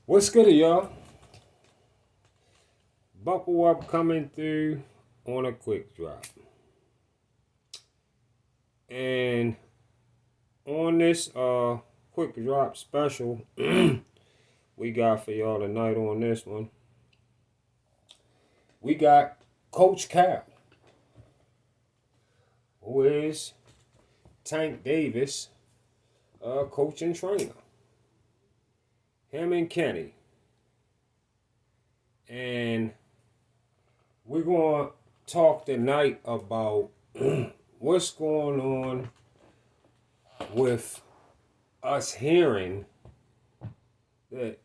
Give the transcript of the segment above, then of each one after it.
What's good, y'all? Buckle up coming through on a quick drop. And on this quick drop special we got for y'all tonight on this one, we got Coach Cal, who is Tank Davis, coach and trainer. Him and Kenny. And we're going to talk tonight about what's going on with us hearing that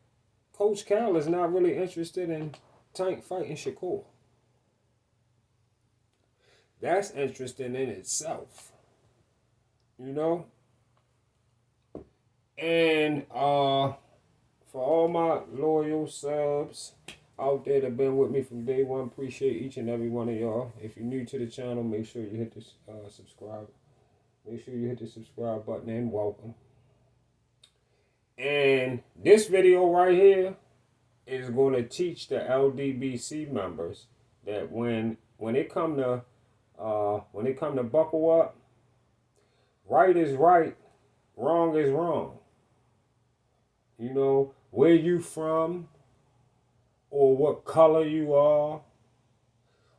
Coach Cal is not really interested in Tank fighting Shakur. That's interesting in itself, you know? And for all my loyal subs out there that have been with me from day one, appreciate each and every one of y'all. If you're new to the channel, make sure you hit this subscribe. Make sure you hit the subscribe button and welcome. And this video right here is going to teach the LDBC members that when it come to buckle up, right is right, wrong is wrong. You know, where you from, or what color you are,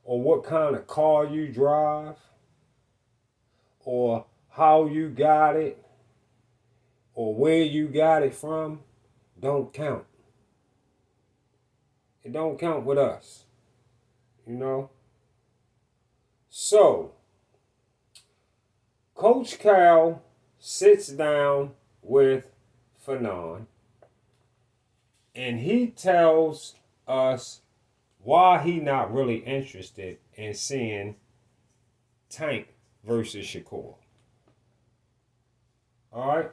or what kind of car you drive, or how you got it, or where you got it from, don't count. It don't count with us, you know? So, Coach Cal sits down with Fanon, and he tells us why he not really interested in seeing Tank versus Shakur. All right?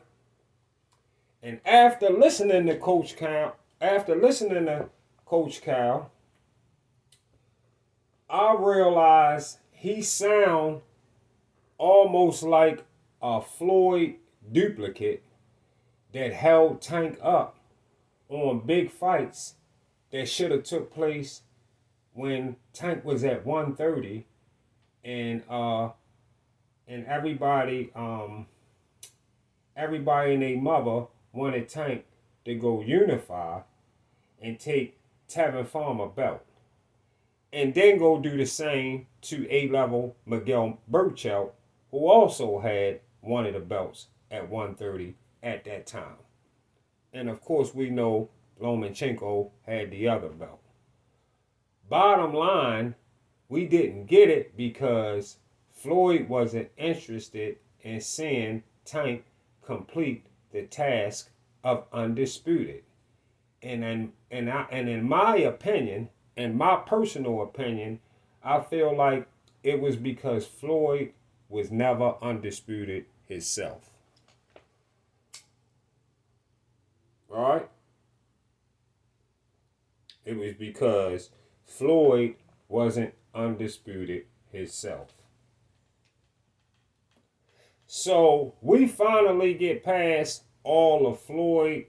And after listening to Coach Cal, I realized he sound almost like a Floyd duplicate that held Tank up on big fights that should have took place when Tank was at 130, and everybody and their mother wanted Tank to go unify and take Tevin Farmer belt, and then go do the same to A-level Miguel Burchelt, who also had one of the belts at 130 at that time. And of course, we know Lomachenko had the other belt. Bottom line, we didn't get it because Floyd wasn't interested in seeing Tank complete the task of undisputed. And in my opinion, in my personal opinion, I feel like it was because Floyd was never undisputed himself. All right? It was because Floyd wasn't undisputed himself. So we finally get past all of Floyd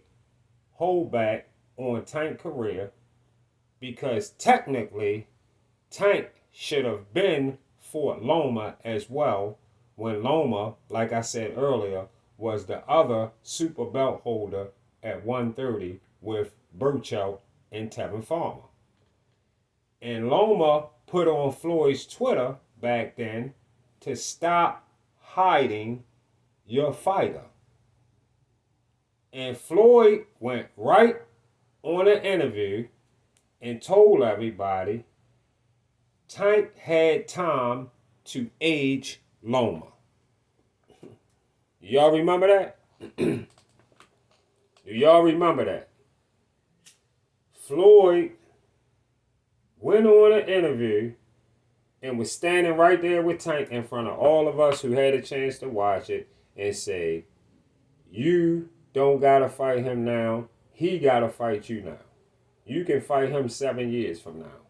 holdback on Tank career, because technically Tank should have been Fort Loma as well, when Loma, like I said earlier, was the other super belt holder at 130 with Burchelt and Tevin Farmer. And Loma put on Floyd's Twitter back then to stop hiding your fighter. And Floyd went right on an interview and told everybody Tank had time to age Loma. Y'all remember that? Do y'all remember that? Floyd went on an interview and was standing right there with Tank in front of all of us who had a chance to watch it and say, you don't got to fight him now. He got to fight you now. You can fight him 7 years from now.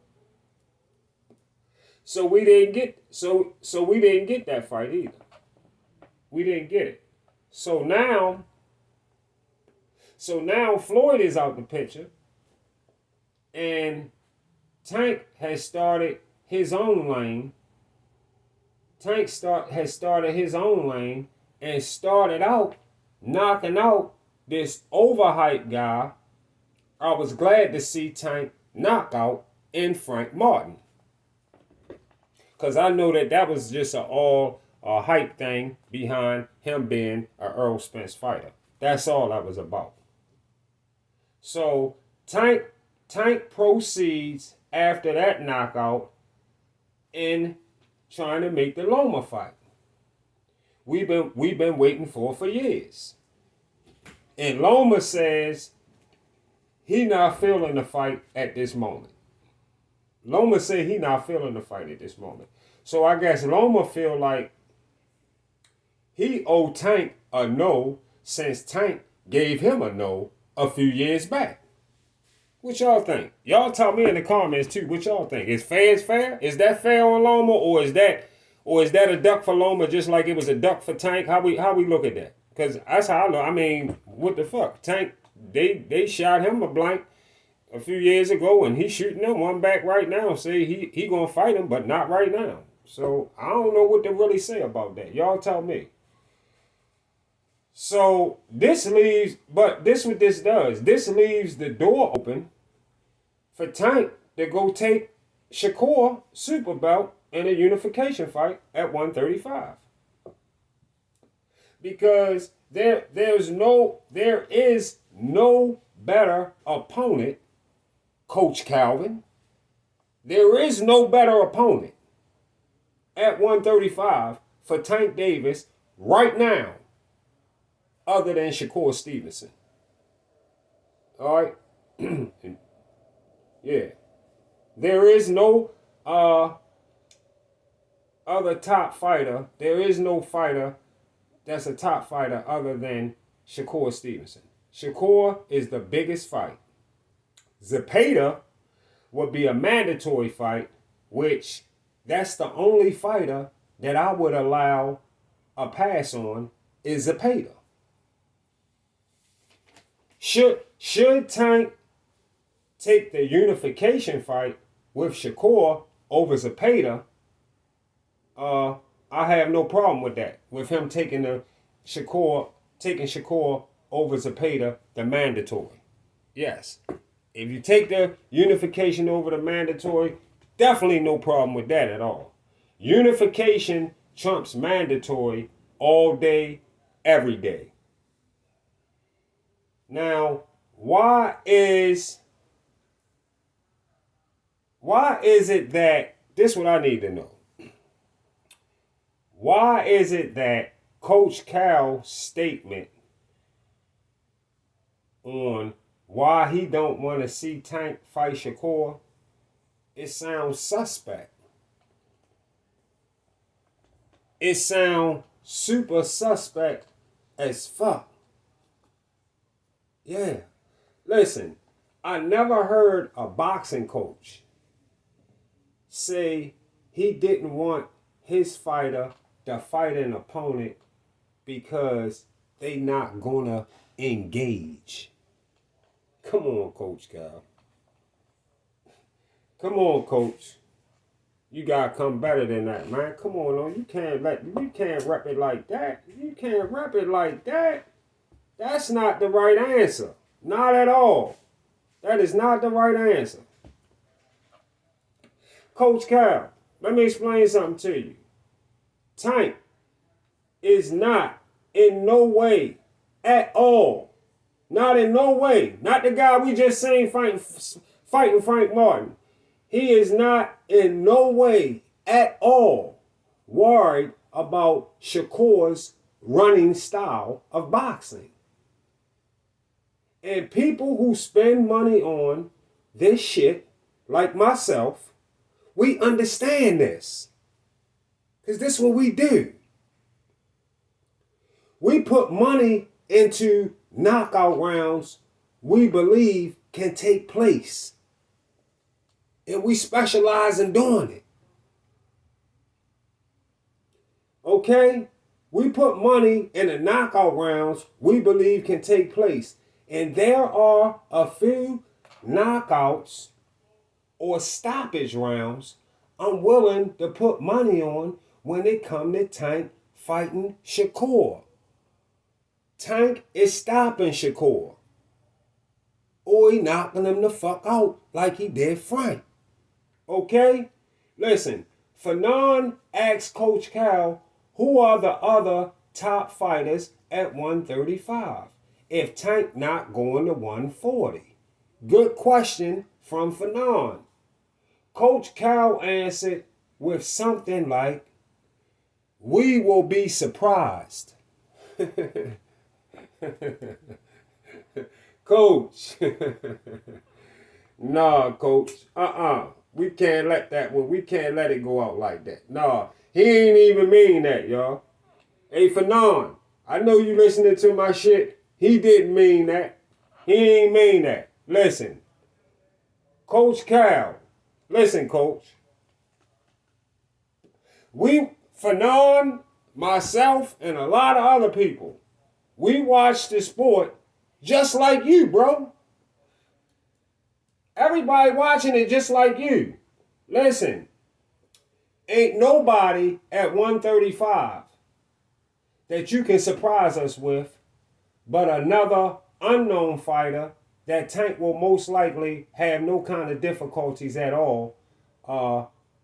So we didn't get we didn't get that fight either. We didn't get it. So now Floyd is out the picture And Tank has started his own lane. Has started his own lane and started out knocking out this overhyped guy. I was glad to see Tank knock out in Frank Martin. Because I know that was just a hype thing behind him being an Earl Spence fighter. That's all that was about. So Tank proceeds after that knockout in trying to make the Loma fight. We've been waiting for years. And Loma says he not feeling the fight at this moment. Loma said he not feeling the fight at this moment. So I guess Loma feel like he owed Tank a no since Tank gave him a no a few years back. What y'all think? Y'all tell me in the comments too. What y'all think? Is fair? Is that fair on Loma, or is that a duck for Loma just like it was a duck for Tank? How we look at that? Because that's how I look. I mean, what the fuck? Tank, they shot him a blank a few years ago, and he's shooting them one back right now. Say he gonna fight him, but not right now. So I don't know what to really say about that. Y'all tell me. So this leaves what this does. This leaves the door open for Tank to go take Shakur super belt in a unification fight at 135. Because there is no better opponent, Coach Calvin. There is no better opponent at 135 for Tank Davis right now other than Shakur Stevenson. All right? Yeah. There is no other top fighter. There is no fighter that's a top fighter other than Shakur Stevenson. Shakur is the biggest fight. Zepeda would be a mandatory fight, which that's the only fighter that I would allow a pass on is Zepeda. Should Tank take the unification fight with Shakur over Zepeda, I have no problem with that. With him taking Shakur over Zepeda, the mandatory. Yes. If you take the unification over the mandatory, definitely no problem with that at all. Unification trumps mandatory all day, every day. Now, why is it that, this is what I need to know. Why is it that Coach Cal's statement on why he don't want to see Tank fight Shakur, it sounds suspect. It sounds super suspect as fuck. Yeah. Listen, I never heard a boxing coach say he didn't want his fighter to fight an opponent because they not gonna engage. Come on, Coach Cal. Come on, Coach. You gotta come better than that, man. Come on, you can't rep it like that. You can't rep it like that. That's not the right answer. Not at all. That is not the right answer. Coach Cal, let me explain something to you. Tank is not in no way at all. Not in no way. Not the guy we just seen fighting Frank Martin. He is not in no way at all worried about Shakur's running style of boxing. And people who spend money on this shit, like myself, we understand this. Because this is what we do. We put money into knockout rounds we believe can take place. And we specialize in doing it. Okay? We put money in the knockout rounds we believe can take place. And there are a few knockouts or stoppage rounds I'm willing to put money on when it come to Tank fighting Shakur. Tank is stopping Shakur. Or he knocking him the fuck out like he did Frank. Okay? Listen, Fanon asked Coach Cal, who are the other top fighters at 135 if Tank not going to 140? Good question from Fanon. Coach Cal answered with something like, we will be surprised. Coach. Nah, Coach. We can't let that one. We can't let it go out like that. Nah, he ain't even mean that, y'all. Hey, Fanon, I know you listening to my shit. He didn't mean that. He ain't mean that. Listen. Coach Cal. Listen, Coach. Fanon, myself, and a lot of other people, we watch the sport just like you, bro. Everybody watching it just like you. Listen, ain't nobody at 135 that you can surprise us with but another unknown fighter that Tank will most likely have no kind of difficulties at all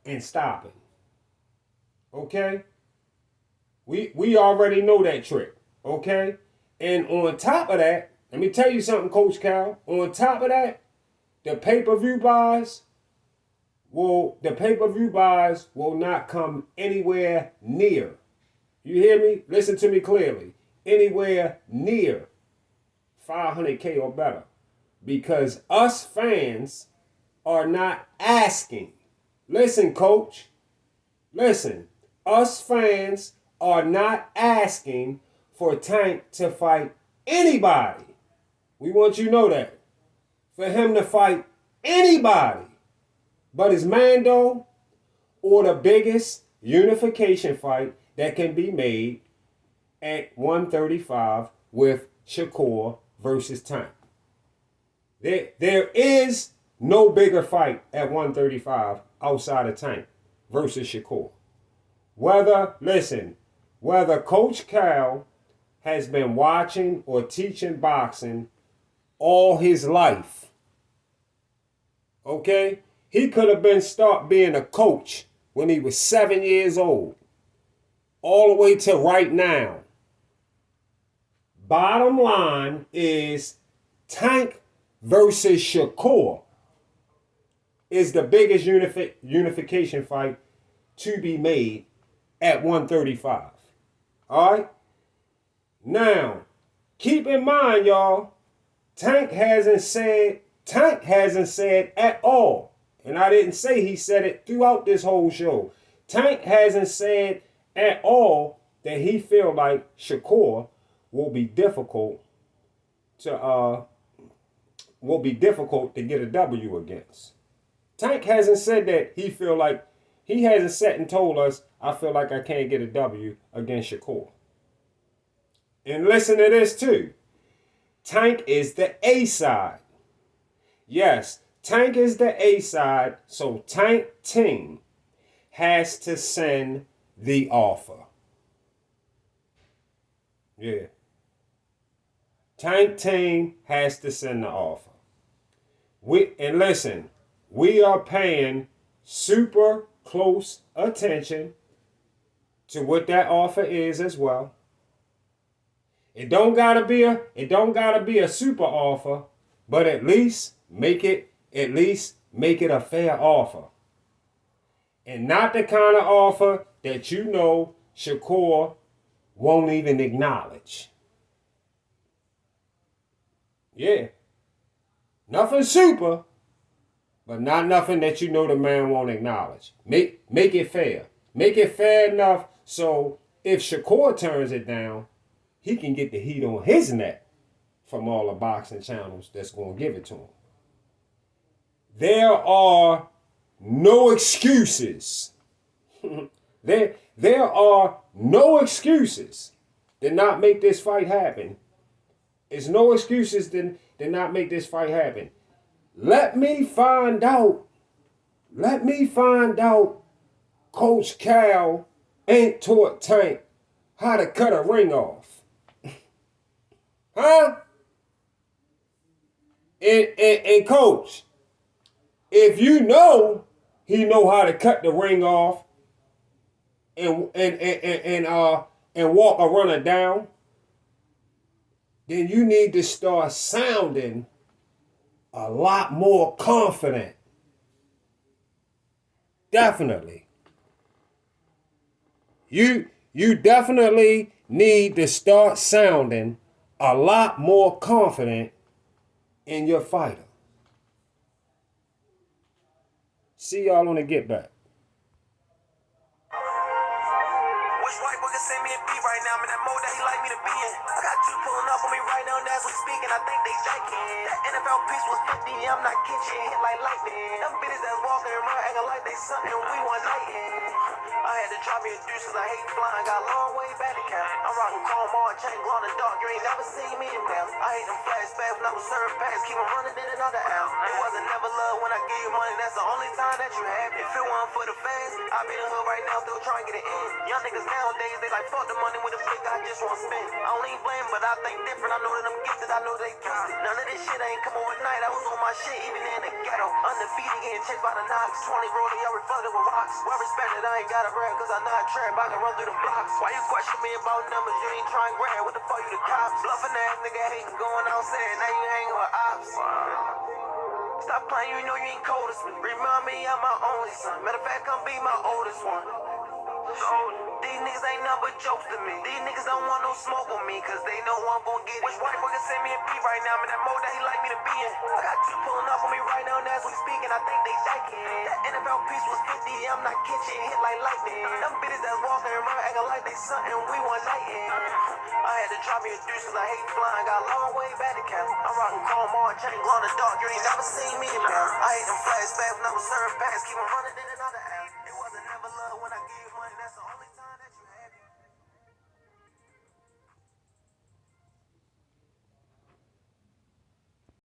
in stopping. Okay? We already know that trick. Okay? And on top of that, let me tell you something, Coach Cal. On top of that, the pay-per-view buys will not come anywhere near. You hear me? Listen to me clearly. Anywhere near 500K or better. Because us fans are not asking. Listen, Coach. Listen. Us fans are not asking for Tank to fight anybody. We want you to know that. For him to fight anybody but his Mando or the biggest unification fight that can be made at 135 with Shakur versus Tank. There is no bigger fight at 135 outside of Tank versus Shakur. Whether Coach Cal has been watching or teaching boxing all his life, okay? He could have been start being a coach when he was 7 years old, all the way to right now. Bottom line is Tank versus Shakur is the biggest unification fight to be made at 135. All right? Now, keep in mind, y'all, Tank hasn't said at all, and I didn't say he said it throughout this whole show. Tank hasn't said at all that he feel like Shakur will be difficult to get a W against. Tank hasn't said that he hasn't sat and told us, I feel like I can't get a W against Shakur. And listen to this too. Tank is the A side. Yes, Tank is the A side, so Tank team has to send the offer. Yeah. Tank team has to send the offer. We are paying super close attention to what that offer is as well. It don't gotta be a super offer, but at least make it a fair offer. And not the kind of offer that you know Shakur won't even acknowledge. Yeah. Nothing super, but not nothing that you know the man won't acknowledge. Make it fair. Make it fair enough so if Shakur turns it down, he can get the heat on his neck from all the boxing channels that's going to give it to him. There are no excuses. There are no excuses to not make this fight happen. There's no excuses to not make this fight happen. Let me find out Let me find out Coach Cal ain't taught Tank how to cut a ring off. Huh? And Coach, if you know he know how to cut the ring off and walk a runner down, then you need to start sounding a lot more confident. Definitely. You definitely need to start sounding a lot more confident in your fighter. See y'all on the Get Back. Which white boy can send me a beat right now? I'm in that mode that he like me to be in. I got two pulling up on me right now, and as we speaking, I think they shaking. That NFL piece was 50, I'm not kitchen, hit like lightning. Them bitches that's walking around acting like they something, we one night in. I had to drop me a deuce cause I hate flying, got a long way back to count. I'm rocking chrome all chain, glow in the dark, you ain't never seen me in now. I hate them flashbacks when I was serving packs, keep them running in another hour. It wasn't never love when I give you money, that's the only time that you have. If it wasn't for the fans, I'd be in the hood right now, still trying to get it in. Young niggas nowadays, they like fuck the money with a flick, I just want to spend. I don't even blame, but I think different. I know that I'm gifted, I know they twisted. None of this shit ain't come overnight. I was on my shit even in the ghetto. Undefeated, getting chased by the knocks. 20 rolling, y'all reflected with rocks. Well respected, I ain't got a rap, cause I not trap. I can run through the blocks. Why you question me about numbers? You ain't trying to grab. What the fuck you the cops? Bluffing ass nigga hating, going outside. Now you hanging with ops. Stop playing, you know you ain't cold as me. Remind me I'm my only son. Matter of fact, come be my oldest one. These niggas ain't nothing but jokes to me. These niggas don't want no smoke on me, cause they know I'm gon' get it. Which white boy can send me a beat right now? I'm in that mode that he like me to be in. I got two pulling up on me right now, and as we speaking, I think they shaking. That NFL piece was 50, I'm not kitchen, hit like lightning. Them bitches that's walking around acting like they something, we one night in. I had to drop me a deuce cause I hate flying, got a long way back to count. I'm rocking chrome all chain, glow in the dark, you ain't never seen me in now. I hate them flashbacks when I was serving packs, keep them running in another hour. It wasn't never love when I give you money, that's the only time that you had.